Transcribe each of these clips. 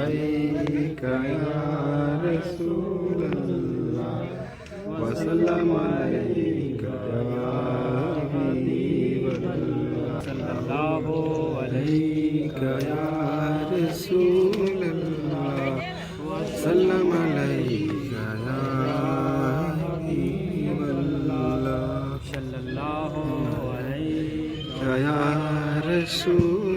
अलैका या रसूलल्लाह वसल्लम अलैका या हबीबल्लाह सल्लल्लाहु अलैका या रसूलल्लाह वसल्लम अलैका या हबीबल्लाह सल्लल्लाहु अलैका या रसूलल्लाह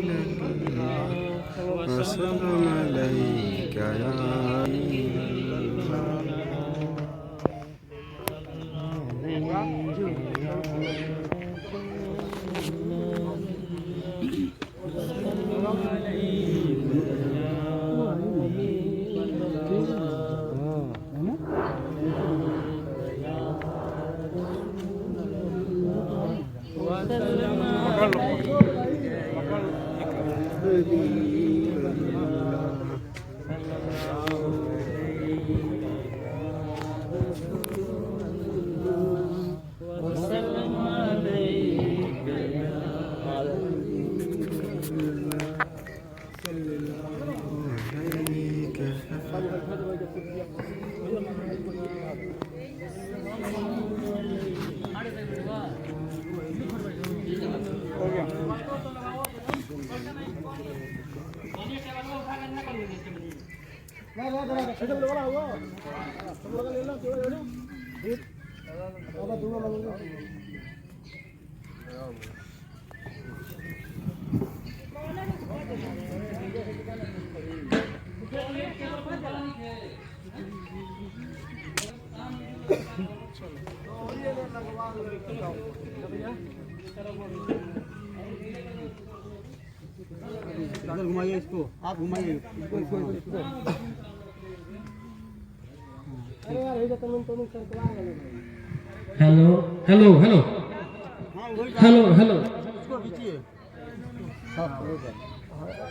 वसल्लम अलैका या घुमाइए इसको, आप घुमाइए इसको। Hello hello hello hello hello इसको खींचिए,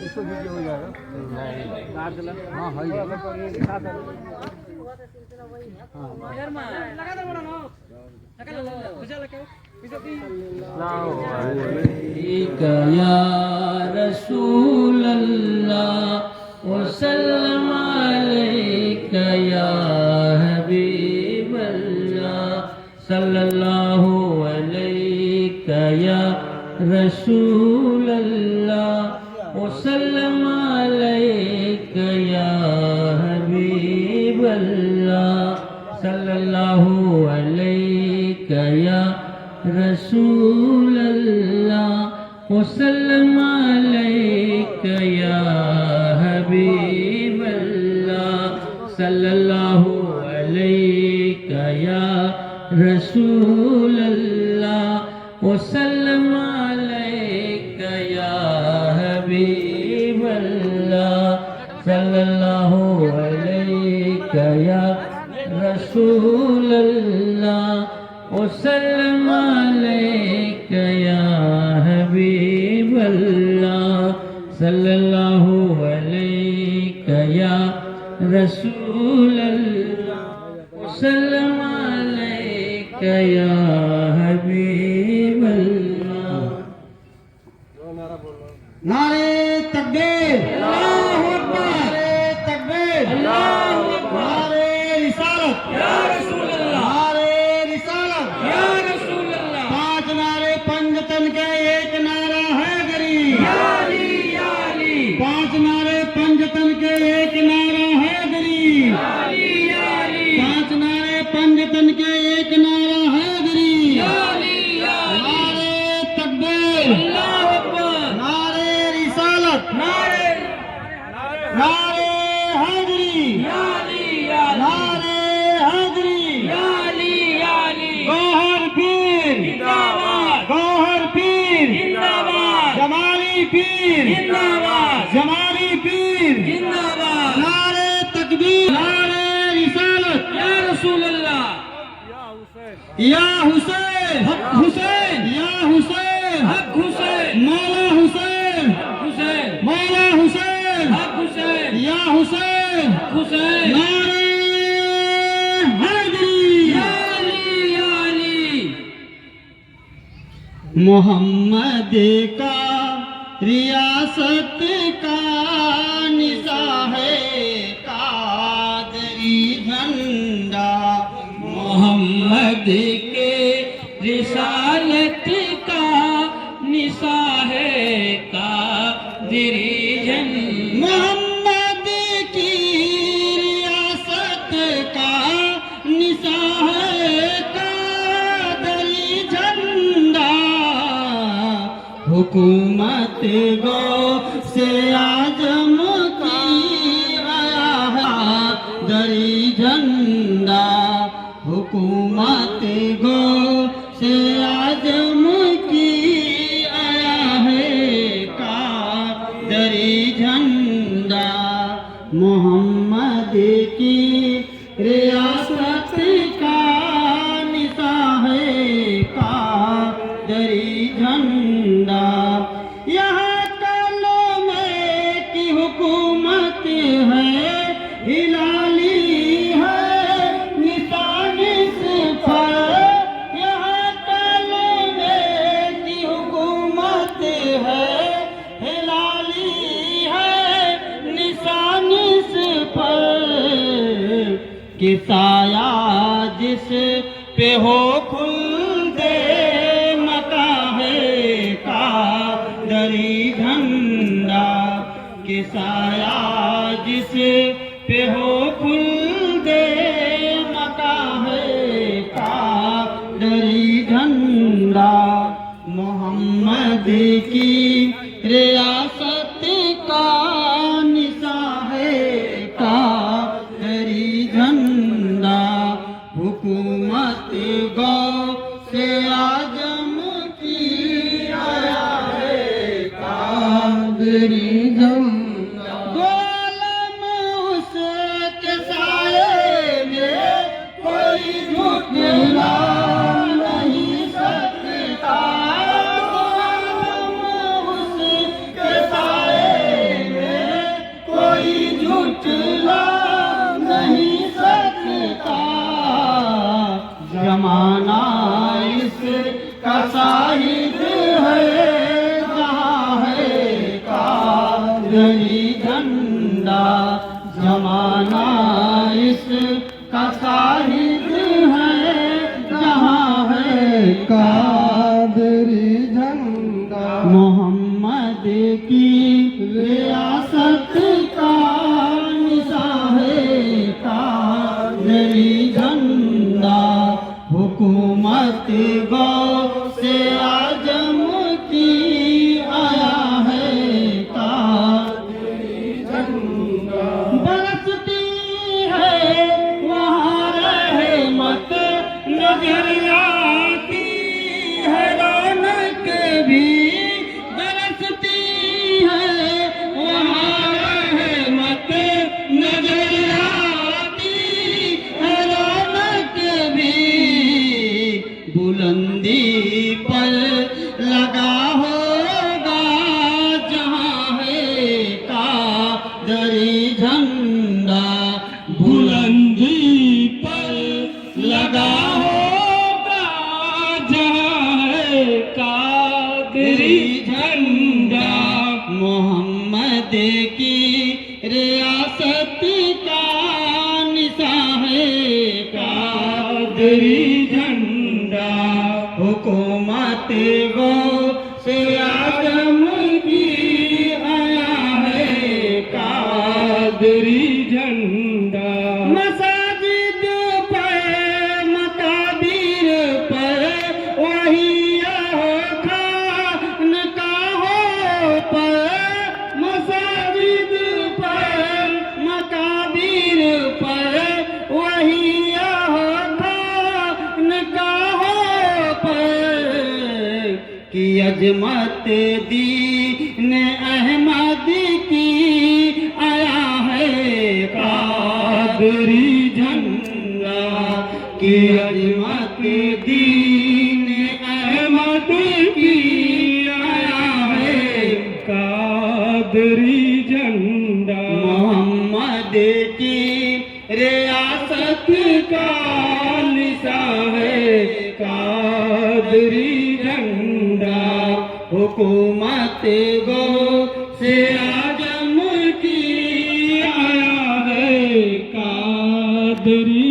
इसको खींचिए हो जाएगा। हाँ या रसूल अल्लाह वसल्लम अलैका या हबीब अल्लाह सल्लल्लाहु अलैका या रसूल अल्लाह वसल्लम अलैका या हबीब अल्लाह सल्लल्लाहु अलैका या रसूल अल्लाह वसल्लम अलैका या हबीब अल्लाह सल्लल्लाहु अलैका या रसूल अल्लाह वसल्लम अलैका या हबीब अल्लाह सल्लल्लाहु अलैका या रसूल अल्लाह वसल्लम अलैका या हबीब अल्लाह सल्लल्लाहु अलैका या रसूल अल्लाह वसल्लम अलैका या हबीब अल्लाह। नारे तकबीर, अल्लाहु अकबर, नारे तकबीर, अल्लाहु अकबर, नारे रिसालत या रसूल अल्लाह, नारे रिसालत या रसूल अल्लाह। पांच नारे पंजतन के एक नारा है गरीब, या अली या अली। पांच नारे पंजतन के एक नारा है गरीब, या अली या अली। पांच नारे पंजतन के एक नारा है गरीब, या अली या अली। नारे तकबीर, अल्लाहु अकबर, नारे रिसालत, नारे हैदरी, या अली या अली। नारे हैदरी, या अली या अली। गौहर पीर जिंदाबाद, गौहर पीर जिंदाबाद। जमाली पीर जिंदाबाद, जमाली हुसैन हक हुसैन या हुसैन हक हुसैन मौला हुसैन हक हुसैन मौला हुसैन हक हुसैन या हुसैन हक हुसैन नारे हैदरी या अली या अली। मोहम्मद का रियासत का निशा है कादरी झंडा। मोहम्मद के रिसालत का निशा है कादरी झंडा। मोहम्मद की रियासत का निशा है कादरी झंडा। हुकूमत गो से आजम की आया है दरी झंडा। हुकूमत गो से आजम की आया है कादरी झंडा। मोहम्मद की रियासत का निशा है कादरी झंडा। यहाँ कलमे की हुकूमत है हिलाली है निशान पर। यहाँ कलमे की हुकूमत है हिलाली है निशान पर। कि साया जिस पे हो खुल दे मका है कादरी झंडा। कि साया जिस पे हो खुल दे मका है कादरी झंडा। मोहम्मद की रियासत का निशा है कादरी झंडा। हुकूमत गौ से आजम की आया है कादरी झंडा। गोलम उसके साए में कोई झुकला नहीं सकता। गोलम उसके साए में कोई झुकला नहीं सकता। जमाना इसका शाहिद है जहाँ है कादरी झंडा। जमाना इसका शाहिद है जहाँ है कादरी झंडा। मोहम्मद की रियासत का निशा है कादरी झंडा। हुकूमत गौ से आजम की आया है कादरी झंडा। बरसती है वहाँ रहमत नजर आती है रौनक भी। बरसती है वहाँ रहमत नजर आती है रौनक भी। बुलंदी पर लगा होगा जहाँ है कादरी झंडा। बुलंदी पर लगा होगा जहाँ है कादरी झंडा। मोहम्मद की रियासत का निशा है कादरी झंडा। हुकूमत गो से आजम की आया है कादरी झंडा। मसाजिद पर मकाबीर पर वही खानकाहों पर। मसाजिद पर मकाबीर पर वही खानकाहों पर। कि अजमत दीन अहमद की आया है कादरी झंडा। कि अजमत दी कादरी झंडा, मोहम्मद की रियासत का निशान है कादरी झंडा, हुकूमत गो से आजम की आया है कादरी